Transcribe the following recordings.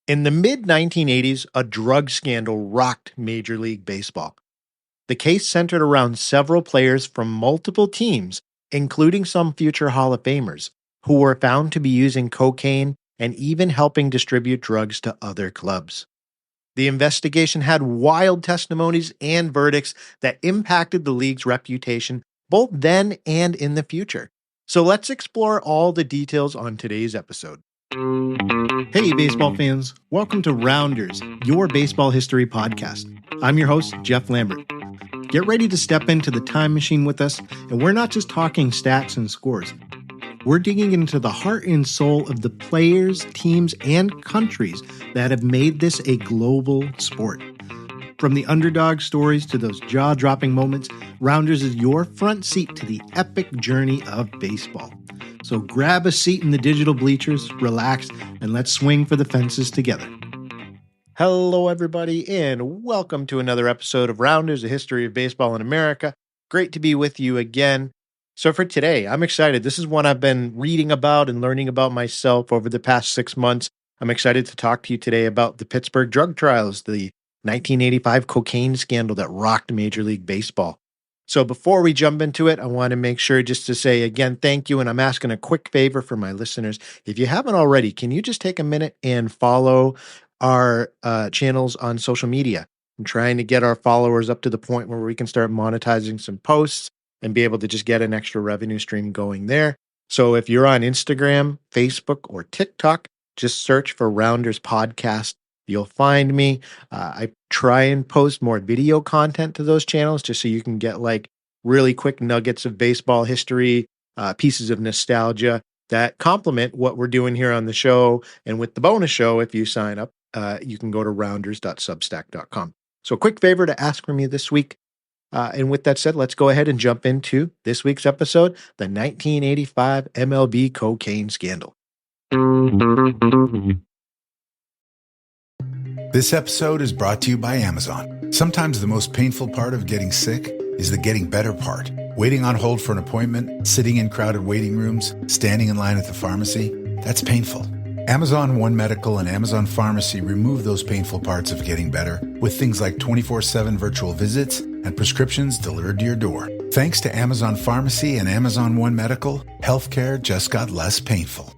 In the mid 1980s, a drug scandal rocked Major League Baseball. The case centered around several players from multiple teams, including some future Hall of Famers, who were found to be using cocaine and even helping distribute drugs to other clubs. The investigation had wild testimonies and verdicts that impacted the league's reputation both then and in the future. So let's explore all the details on today's episode. Hey, baseball fans. Welcome to Rounders, your baseball history podcast. I'm your host, Jeff Lambert. Get ready to step into the time machine with us, and we're not just talking stats and scores. We're digging into the heart and soul of the players, teams, and countries that have made this a global sport. From the underdog stories to those jaw-dropping moments, Rounders is your front seat to the epic journey of baseball. So grab a seat in the digital bleachers, relax, and let's swing for the fences together. Hello, everybody, and welcome to another episode of Rounders, a history of baseball in America. Great to be with you again. So for today, I'm excited. This is one I've been reading about and learning about myself over the past 6 months. I'm excited to talk to you today about the Pittsburgh drug trials, the 1985 cocaine scandal that rocked Major League Baseball. So before we jump into it, I want to make sure just to say again, thank you. And I'm asking a quick favor for my listeners. If you haven't already, can you just take a minute and follow our channels on social media? I'm trying to get our followers up to the point where we can start monetizing some posts and be able to just get an extra revenue stream going there. So if you're on Instagram, Facebook, or TikTok, just search for Rounders Podcast. You'll find me. I try and post more video content to those channels just so you can get like really quick nuggets of baseball history, pieces of nostalgia that complement what we're doing here on the show. And with the bonus show, if you sign up, you can go to rounders.substack.com. So a quick favor to ask from you this week. And with that said, let's go ahead and jump into this week's episode, the 1985 MLB cocaine scandal. This episode is brought to you by Amazon. Sometimes the most painful part of getting sick is the getting better part. Waiting on hold for an appointment, sitting in crowded waiting rooms, standing in line at the pharmacy, that's painful. Amazon One Medical and Amazon Pharmacy remove those painful parts of getting better with things like 24/7 virtual visits and prescriptions delivered to your door. Thanks to Amazon Pharmacy and Amazon One Medical, healthcare just got less painful.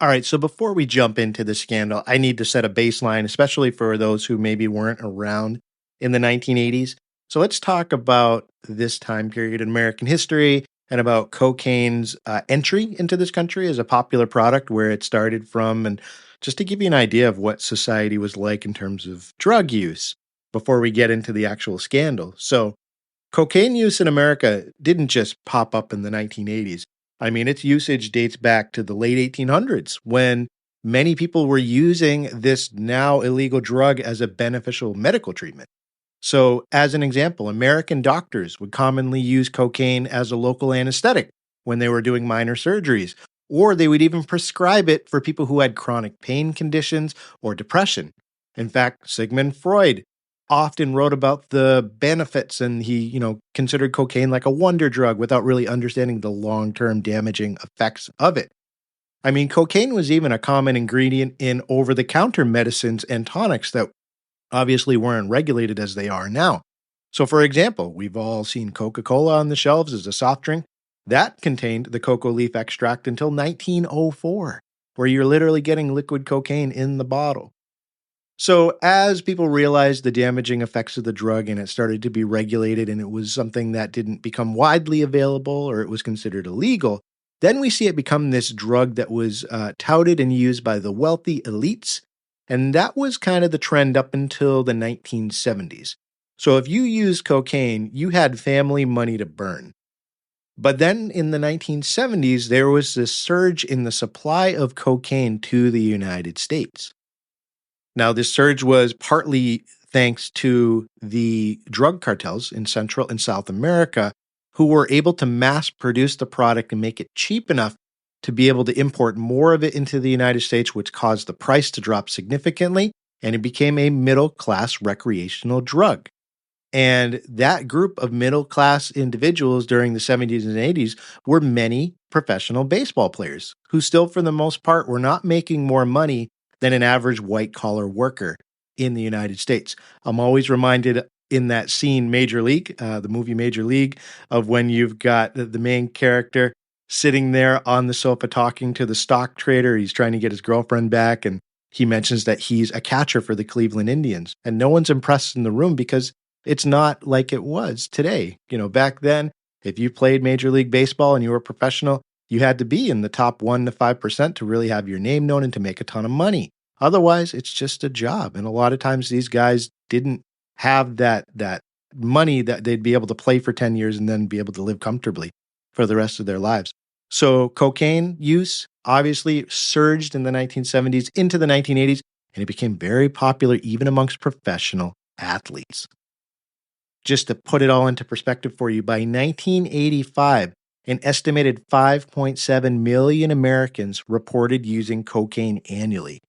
All right, so before we jump into the scandal, I need to set a baseline, especially for those who maybe weren't around in the 1980s. So let's talk about this time period in American history and about cocaine's entry into this country as a popular product, where it started from, and just to give you an idea of what society was like in terms of drug use before we get into the actual scandal. So cocaine use in America didn't just pop up in the 1980s. I mean, its usage dates back to the late 1800s, when many people were using this now illegal drug as a beneficial medical treatment. So, as an example, American doctors would commonly use cocaine as a local anesthetic when they were doing minor surgeries, or they would even prescribe it for people who had chronic pain conditions or depression. In fact, Sigmund Freud often wrote about the benefits, and he, considered cocaine like a wonder drug without really understanding the long-term damaging effects of it. I mean, cocaine was even a common ingredient in over-the-counter medicines and tonics that obviously weren't regulated as they are now. So for example, we've all seen Coca-Cola on the shelves as a soft drink. That contained the cocoa leaf extract until 1904, where you're literally getting liquid cocaine in the bottle. So as people realized the damaging effects of the drug and it started to be regulated, and it was something that didn't become widely available or it was considered illegal, then we see it become this drug that was touted and used by the wealthy elites. And that was kind of the trend up until the 1970s. So if you used cocaine, you had family money to burn. But then in the 1970s, there was this surge in the supply of cocaine to the United States. Now, this surge was partly thanks to the drug cartels in Central and South America, who were able to mass produce the product and make it cheap enough to be able to import more of it into the United States, which caused the price to drop significantly, and it became a middle-class recreational drug. And that group of middle-class individuals during the 70s and 80s were many professional baseball players who still, for the most part, were not making more money than an average white collar worker in the United States. I'm always reminded in that scene, Major League, the movie Major League, of when you've got the main character sitting there on the sofa talking to the stock trader. He's trying to get his girlfriend back, and he mentions that he's a catcher for the Cleveland Indians. And no one's impressed in the room because it's not like it was today. Back then, if you played Major League Baseball and you were a professional, you had to be in the top 1 to 5% to really have your name known and to make a ton of money. Otherwise, it's just a job. And a lot of times these guys didn't have that money that they'd be able to play for 10 years and then be able to live comfortably for the rest of their lives. So cocaine use obviously surged in the 1970s into the 1980s, and it became very popular even amongst professional athletes. Just to put it all into perspective for you, by 1985, an estimated 5.7 million Americans reported using cocaine annually.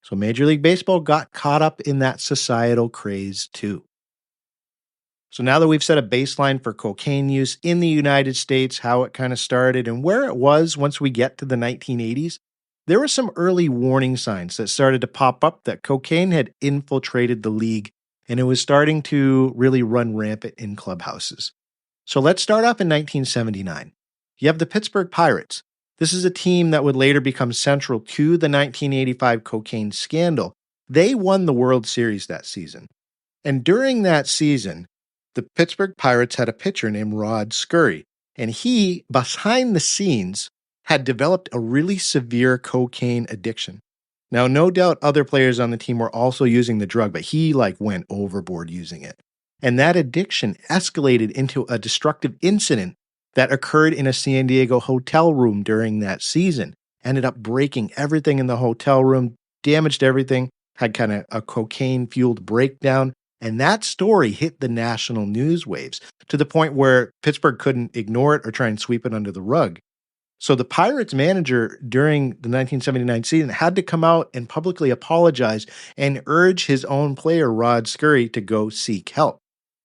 So Major League Baseball got caught up in that societal craze too. So now that we've set a baseline for cocaine use in the United States, how it kind of started, and where it was once we get to the 1980s, there were some early warning signs that started to pop up that cocaine had infiltrated the league and it was starting to really run rampant in clubhouses. So let's start off in 1979. You have the Pittsburgh Pirates. This is a team that would later become central to the 1985 cocaine scandal. They won the World Series that season. And during that season, the Pittsburgh Pirates had a pitcher named Rod Scurry, and he, behind the scenes, had developed a really severe cocaine addiction. Now, no doubt other players on the team were also using the drug, but he went overboard using it. And that addiction escalated into a destructive incident that occurred in a San Diego hotel room during that season. Ended up breaking everything in the hotel room, damaged everything, had kind of a cocaine-fueled breakdown. And that story hit the national news waves to the point where Pittsburgh couldn't ignore it or try and sweep it under the rug. So the Pirates manager during the 1979 season had to come out and publicly apologize and urge his own player, Rod Scurry, to go seek help.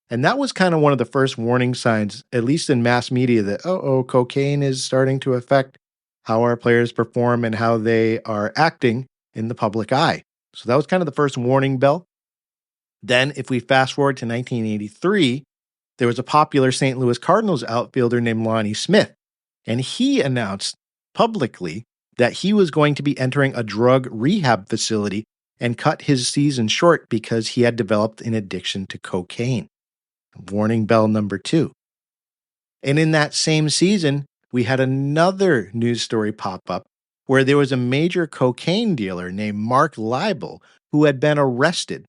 And that was kind of one of the first warning signs, at least in mass media, that, cocaine is starting to affect how our players perform and how they are acting in the public eye. So that was kind of the first warning bell. Then, if we fast forward to 1983, there was a popular St. Louis Cardinals outfielder named Lonnie Smith, and he announced publicly that he was going to be entering a drug rehab facility and cut his season short because he had developed an addiction to cocaine. Warning bell number 2. And in that same season, we had another news story pop up where there was a major cocaine dealer named Mark Leibel who had been arrested.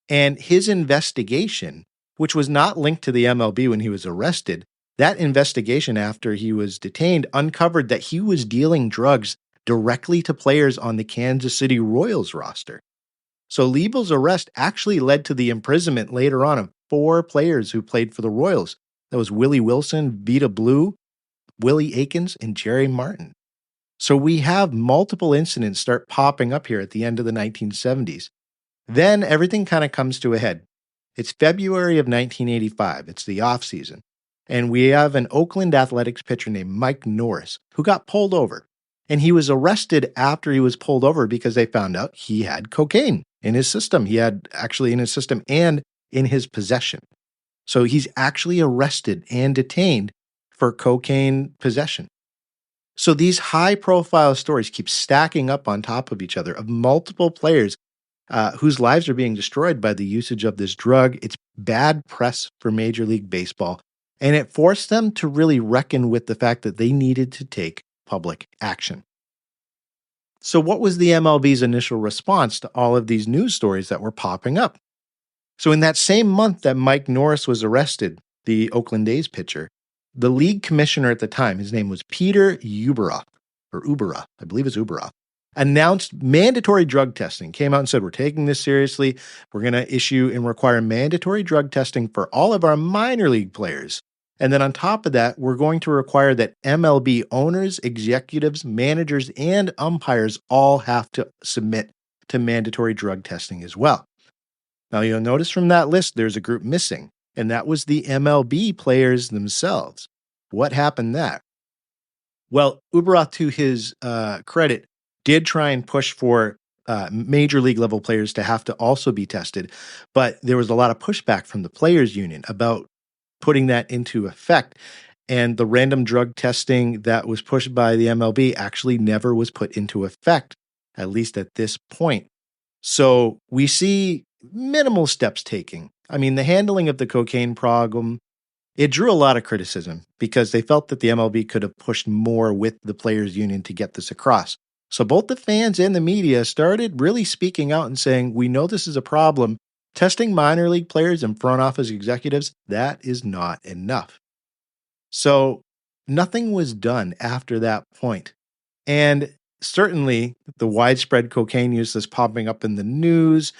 And his investigation, which was not linked to the MLB when he was arrested, that investigation after he was detained uncovered that he was dealing drugs directly to players on the Kansas City Royals roster. So Leibel's arrest actually led to the imprisonment later on of 4 players who played for the Royals. That was Willie Wilson, Vita Blue, Willie Aikens, and Jerry Martin. So we have multiple incidents start popping up here at the end of the 1970s. Then everything kind of comes to a head. It's February of 1985. It's the off season. And we have an Oakland Athletics pitcher named Mike Norris who got pulled over. And he was arrested after he was pulled over because they found out he had cocaine in his system. He had actually in his system and in his possession. So he's actually arrested and detained for cocaine possession. So these high-profile stories keep stacking up on top of each other of multiple players whose lives are being destroyed by the usage of this drug. It's bad press for Major League Baseball, and it forced them to really reckon with the fact that they needed to take public action. So what was the MLB's initial response to all of these news stories that were popping up? So in that same month that Mike Norris was arrested, the Oakland A's pitcher, the league commissioner at the time, his name was Peter Ueberroth, I believe it's Ueberroth, announced mandatory drug testing, came out and said, we're taking this seriously. We're going to issue and require mandatory drug testing for all of our minor league players. And then on top of that, we're going to require that MLB owners, executives, managers, and umpires all have to submit to mandatory drug testing as well. Now, you'll notice from that list, there's a group missing, and that was the MLB players themselves. What happened there? Well, Uberoth, to his credit, did try and push for major league level players to have to also be tested, but there was a lot of pushback from the players' union about putting that into effect. And the random drug testing that was pushed by the MLB actually never was put into effect, at least at this point. So we see minimal steps taking. I mean, the handling of the cocaine problem, it drew a lot of criticism because they felt that the MLB could have pushed more with the players' union to get this across. So both the fans and the media started really speaking out and saying, we know this is a problem. Testing minor league players and front office executives, that is not enough. So nothing was done after that point. And certainly the widespread cocaine use that's popping up in the news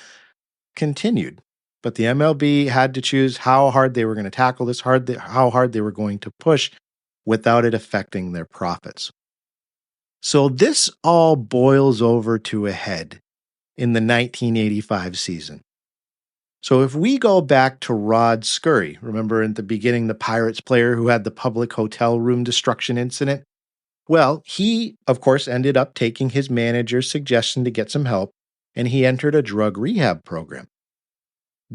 continued. But the MLB had to choose how hard they were going to tackle this, how hard they were going to push without it affecting their profits. So this all boils over to a head in the 1985 season. So if we go back to Rod Scurry, remember at the beginning, the Pirates player who had the public hotel room destruction incident? Well, he, of course, ended up taking his manager's suggestion to get some help, and he entered a drug rehab program.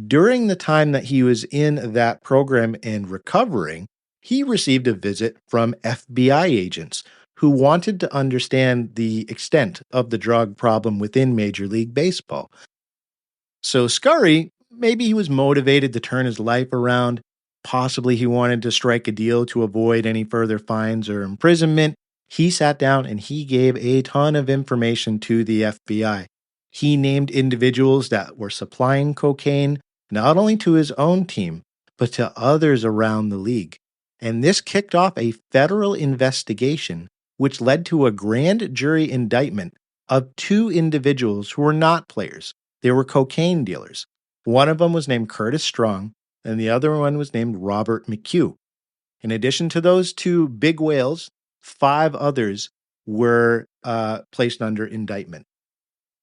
During the time that he was in that program and recovering, he received a visit from FBI agents who wanted to understand the extent of the drug problem within Major League Baseball. So Scurry, maybe he was motivated to turn his life around. Possibly he wanted to strike a deal to avoid any further fines or imprisonment. He sat down and he gave a ton of information to the FBI. He named individuals that were supplying cocaine, not only to his own team, but to others around the league. And this kicked off a federal investigation, which led to a grand jury indictment of two individuals who were not players. They were cocaine dealers. One of them was named Curtis Strong, and the other one was named Robert McHugh. In addition to those two big whales, 5 others were placed under indictment.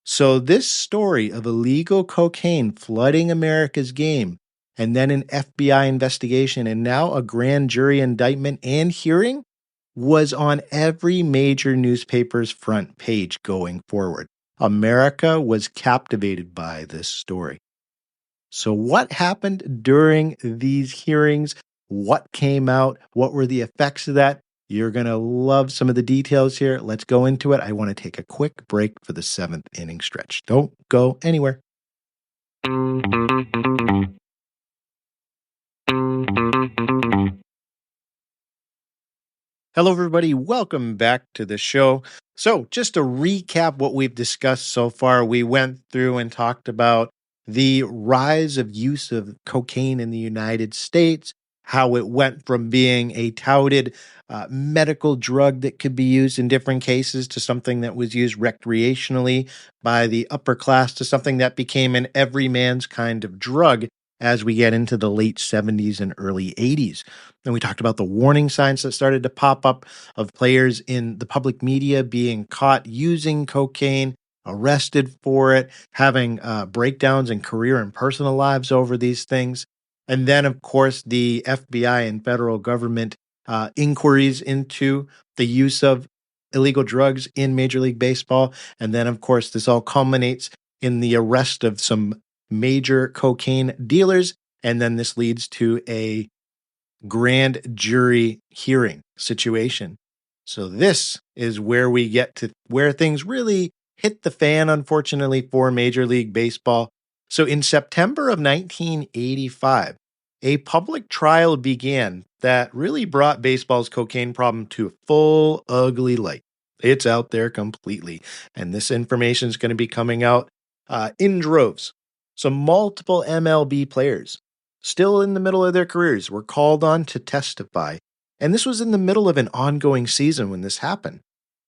So this story of illegal cocaine flooding America's game, and then an FBI investigation, and now a grand jury indictment and hearing, was on every major newspaper's front page going forward. America was captivated by this story. So what happened during these hearings? What came out? What were the effects of that? You're going to love some of the details here. Let's go into it. I want to take a quick break for the 7th inning stretch. Don't go anywhere. Hello, everybody. Welcome back to the show. So, just to recap what we've discussed so far, we went through and talked about the rise of use of cocaine in the United States, how it went from being a touted medical drug that could be used in different cases to something that was used recreationally by the upper class to something that became an everyman's kind of drug as we get into the late 70s and early 80s. And we talked about the warning signs that started to pop up of players in the public media being caught using cocaine, arrested for it, having breakdowns in career and personal lives over these things. And then, of course, the FBI and federal government inquiries into the use of illegal drugs in Major League Baseball. And then, of course, this all culminates in the arrest of some major cocaine dealers. And then this leads to a grand jury hearing situation. So this is where we get to where things really hit the fan, unfortunately, for Major League Baseball. So in September of 1985, a public trial began that really brought baseball's cocaine problem to a full ugly light. It's out there completely. And this information is going to be coming out in droves. So multiple MLB players, still in the middle of their careers, were called on to testify. And this was in the middle of an ongoing season when this happened.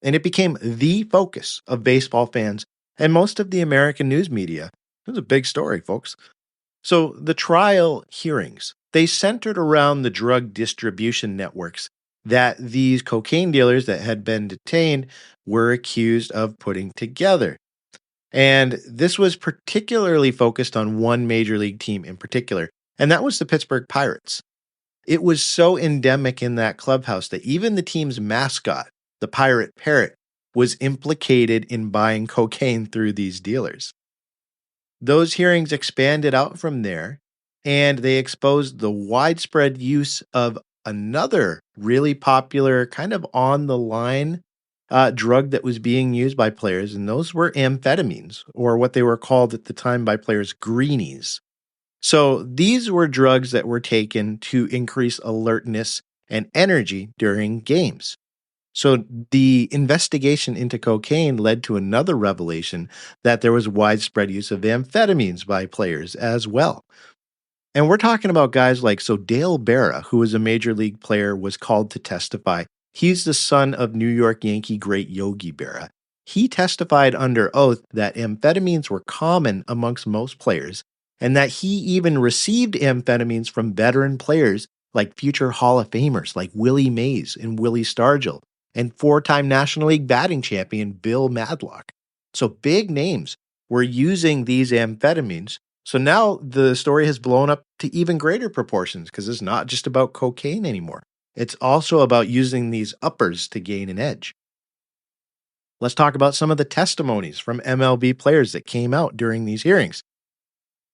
And it became the focus of baseball fans and most of the American news media. It was a big story, folks. So the trial hearings, they centered around the drug distribution networks that these cocaine dealers that had been detained were accused of putting together. And this was particularly focused on one major league team in particular, and that was the Pittsburgh Pirates. It was so endemic in that clubhouse that even the team's mascot the pirate parrot, was implicated in buying cocaine through these dealers. Those hearings expanded out from there, and they exposed the widespread use of another really popular, kind of on the line drug that was being used by players, and those were amphetamines, or what they were called at the time by players, greenies. So these were drugs that were taken to increase alertness and energy during games. So the investigation into cocaine led to another revelation that there was widespread use of amphetamines by players as well. And we're talking about guys like, so Dale Berra, who was a major league player, was called to testify. He's the son of New York Yankee great Yogi Berra. He testified under oath that amphetamines were common amongst most players and that he even received amphetamines from veteran players like future Hall of Famers like Willie Mays and Willie Stargell and four-time National League batting champion Bill Madlock. So big names were using these amphetamines. So now the story has blown up to even greater proportions because it's not just about cocaine anymore. It's also about using these uppers to gain an edge. Let's talk about some of the testimonies from MLB players that came out during these hearings.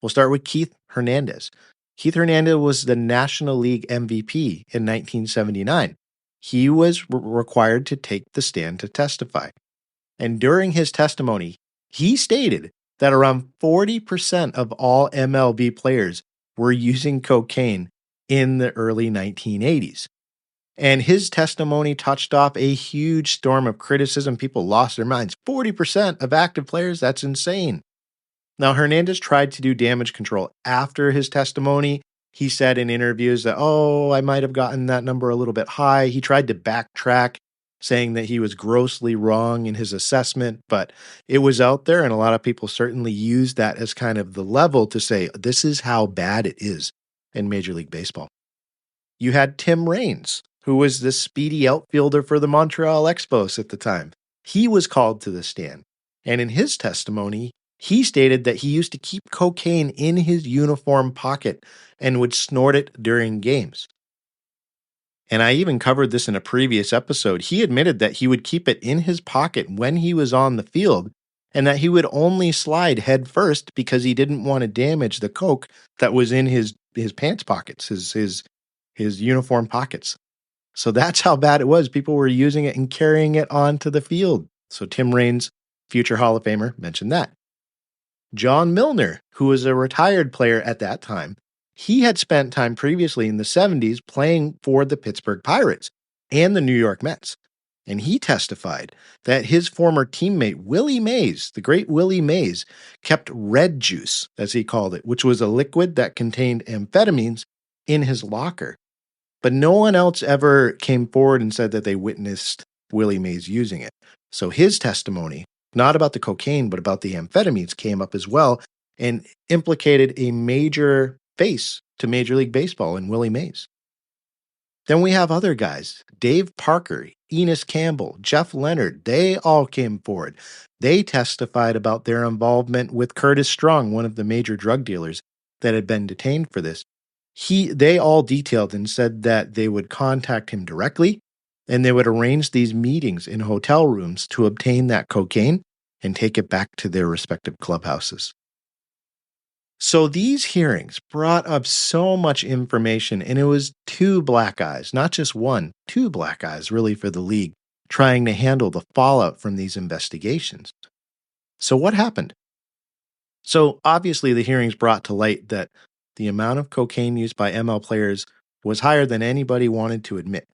We'll start with Keith Hernandez. Keith Hernandez was the National League MVP in 1979. He was required to take the stand to testify. And during his testimony, he stated that around 40% of all MLB players were using cocaine in the early 1980s. And his testimony touched off a huge storm of criticism. People lost their minds. 40% of active players, that's insane. Now, Hernandez tried to do damage control after his testimony. He said in interviews that, I might have gotten that number a little bit high. He tried to backtrack, saying that he was grossly wrong in his assessment, but it was out there, and a lot of people certainly used that as kind of the level to say, this is how bad it is in Major League Baseball. You had Tim Raines, who was the speedy outfielder for the Montreal Expos at the time. He was called to the stand, and in his testimony, he stated that he used to keep cocaine in his uniform pocket and would snort it during games. And I even covered this in a previous episode. He admitted that he would keep it in his pocket when he was on the field and that he would only slide head first because he didn't want to damage the coke that was in his pants pockets, his uniform pockets. So that's how bad it was. People were using it and carrying it onto the field. So Tim Raines, future Hall of Famer, mentioned that. John Milner, who was a retired player at that time, he had spent time previously in the 70s playing for the Pittsburgh Pirates and the New York Mets. And he testified that his former teammate, Willie Mays, the great Willie Mays, kept red juice, as he called it, which was a liquid that contained amphetamines, in his locker. But no one else ever came forward and said that they witnessed Willie Mays using it. So his testimony, not about the cocaine, but about the amphetamines, came up as well and implicated a major face to Major League Baseball in Willie Mays. Then we have other guys, Dave Parker, Enos Campbell, Jeff Leonard, they all came forward. They testified about their involvement with Curtis Strong, one of the major drug dealers that had been detained for this. They all detailed and said that they would contact him directly and they would arrange these meetings in hotel rooms to obtain that cocaine and take it back to their respective clubhouses. So these hearings brought up so much information, and it was two black eyes, not just one, two black eyes really for the league, trying to handle the fallout from these investigations. So what happened? So obviously the hearings brought to light that the amount of cocaine used by ML players was higher than anybody wanted to admit.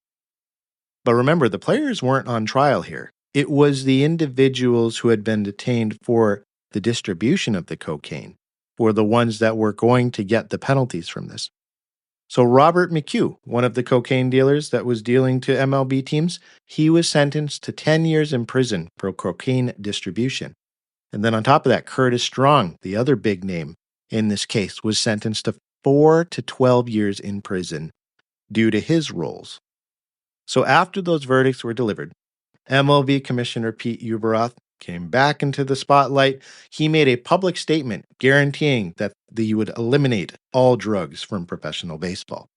But remember, the players weren't on trial here. It was the individuals who had been detained for the distribution of the cocaine were the ones that were going to get the penalties from this. So Robert McHugh, one of the cocaine dealers that was dealing to MLB teams, he was sentenced to 10 years in prison for cocaine distribution. And then on top of that, Curtis Strong, the other big name in this case, was sentenced to 4 to 12 years in prison due to his roles. So after those verdicts were delivered, MLB Commissioner Pete Ueberroth came back into the spotlight. He made a public statement guaranteeing that he would eliminate all drugs from professional baseball.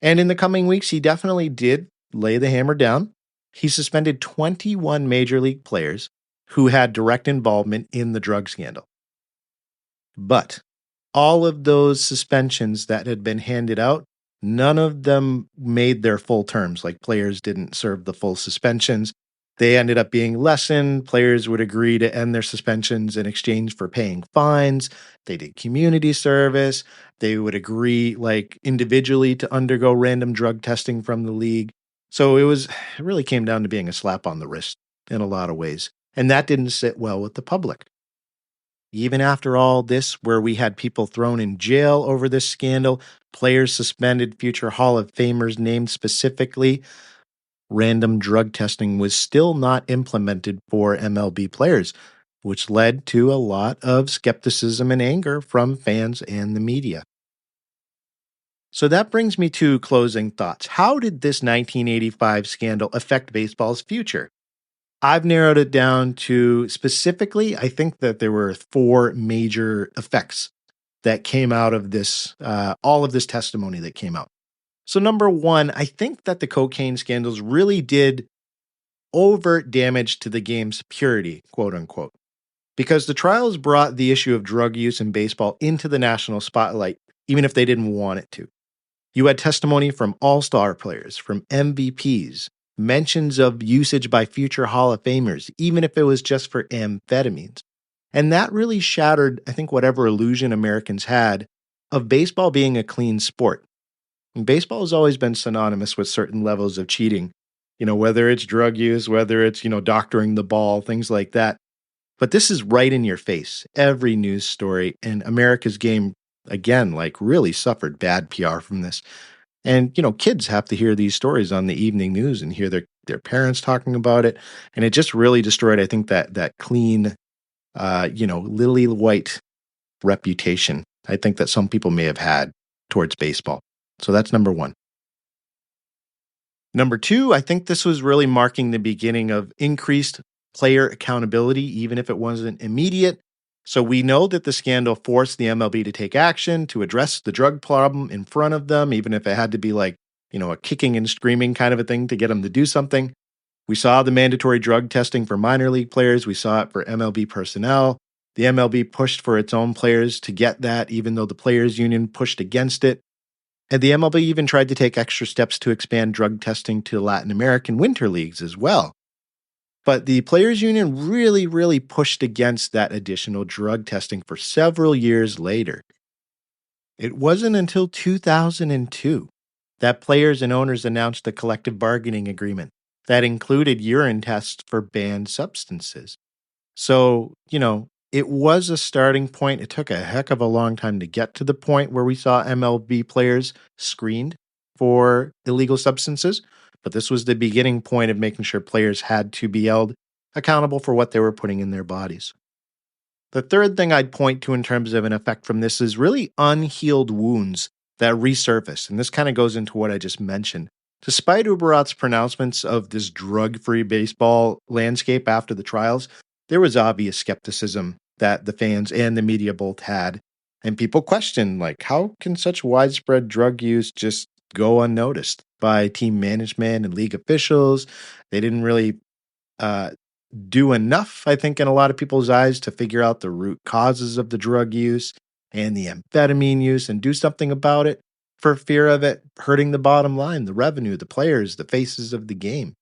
And in the coming weeks, he definitely did lay the hammer down. He suspended 21 major league players who had direct involvement in the drug scandal. But all of those suspensions that had been handed out, none of them made their full terms. Like players didn't serve the full suspensions. They ended up being lessened. Players would agree to end their suspensions in exchange for paying fines. They did community service. They would agree, like individually, to undergo random drug testing from the league. So it really came down to being a slap on the wrist in a lot of ways. And that didn't sit well with the public. Even after all this, where we had people thrown in jail over this scandal, players suspended, future Hall of Famers named specifically, random drug testing was still not implemented for MLB players, which led to a lot of skepticism and anger from fans and the media. So that brings me to closing thoughts. How did this 1985 scandal affect baseball's future? I've narrowed it down to specifically, I think that there were four major effects that came out of this, all of this testimony that came out. So, number one, I think that the cocaine scandals really did overt damage to the game's purity, quote unquote, because the trials brought the issue of drug use in baseball into the national spotlight, even if they didn't want it to. You had testimony from all-star players, from MVPs, mentions of usage by future Hall of Famers, even if it was just for amphetamines. And that really shattered, I think, whatever illusion Americans had of baseball being a clean sport. And baseball has always been synonymous with certain levels of cheating, whether it's drug use, whether it's, doctoring the ball, things like that. But this is right in your face, every news story. And America's game, again, like really suffered bad PR from this. And, kids have to hear these stories on the evening news and hear their parents talking about it. And it just really destroyed, I think, that clean, lily white reputation I think that some people may have had towards baseball. So that's number one. Number two, I think this was really marking the beginning of increased player accountability, even if it wasn't immediate. So we know that the scandal forced the MLB to take action to address the drug problem in front of them, even if it had to be like, a kicking and screaming kind of a thing to get them to do something. We saw the mandatory drug testing for minor league players. We saw it for MLB personnel. The MLB pushed for its own players to get that, even though the players' union pushed against it. And the MLB even tried to take extra steps to expand drug testing to Latin American winter leagues as well. But the players' union really, really pushed against that additional drug testing for several years later. It wasn't until 2002 that players and owners announced a collective bargaining agreement that included urine tests for banned substances. So, it was a starting point. It took a heck of a long time to get to the point where we saw MLB players screened for illegal substances. But this was the beginning point of making sure players had to be held accountable for what they were putting in their bodies. The third thing I'd point to in terms of an effect from this is really unhealed wounds that resurface. And this kind of goes into what I just mentioned. Despite Uberat's pronouncements of this drug-free baseball landscape after the trials, there was obvious skepticism that the fans and the media both had. And people questioned, like, how can such widespread drug use just go unnoticed by team management and league officials? They didn't really do enough, I think, in a lot of people's eyes to figure out the root causes of the drug use and the amphetamine use and do something about it for fear of it hurting the bottom line, the revenue, the players, the faces of the game.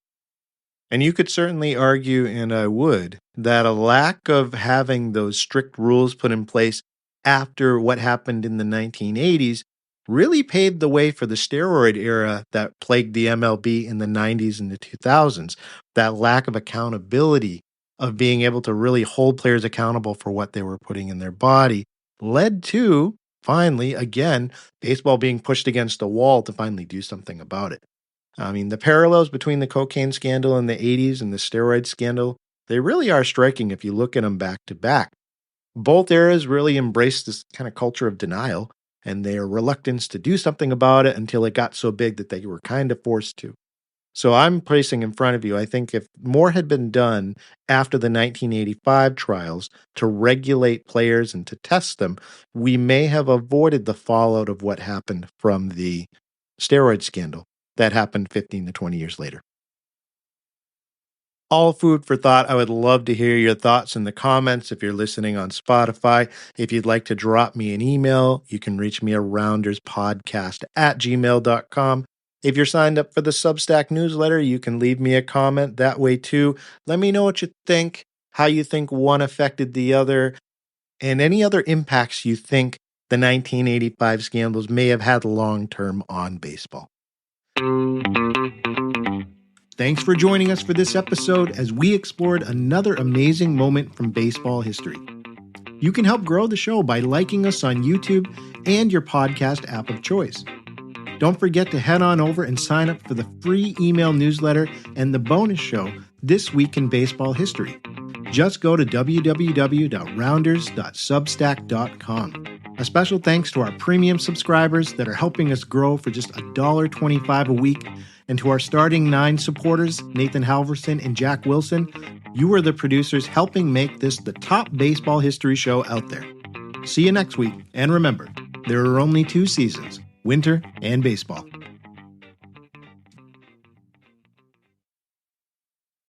And you could certainly argue, and I would, that a lack of having those strict rules put in place after what happened in the 1980s really paved the way for the steroid era that plagued the MLB in the 90s and the 2000s. That lack of accountability, of being able to really hold players accountable for what they were putting in their body, led to, finally, again, baseball being pushed against the wall to finally do something about it. I mean, the parallels between the cocaine scandal in the 80s and the steroid scandal, they really are striking if you look at them back to back. Both eras really embraced this kind of culture of denial and their reluctance to do something about it until it got so big that they were kind of forced to. So I'm placing in front of you, I think if more had been done after the 1985 trials to regulate players and to test them, we may have avoided the fallout of what happened from the steroid scandal that happened 15 to 20 years later. All food for thought. I would love to hear your thoughts in the comments if you're listening on Spotify. If you'd like to drop me an email, you can reach me at rounderspodcast@gmail.com. If you're signed up for the Substack newsletter, you can leave me a comment that way too. Let me know what you think, how you think one affected the other, and any other impacts you think the 1985 scandals may have had long-term on baseball. Thanks for joining us for this episode as we explored another amazing moment from baseball history. You can help grow the show by liking us on YouTube and your podcast app of choice. Don't forget to head on over and sign up for the free email newsletter and the bonus show, This Week in Baseball History. Just go to www.rounders.substack.com. A special thanks to our premium subscribers that are helping us grow for just $1.25 a week, and to our starting 9 supporters, Nathan Halverson and Jack Wilson. You are the producers helping make this the top baseball history show out there. See you next week, and remember, there are only 2 seasons, winter and baseball.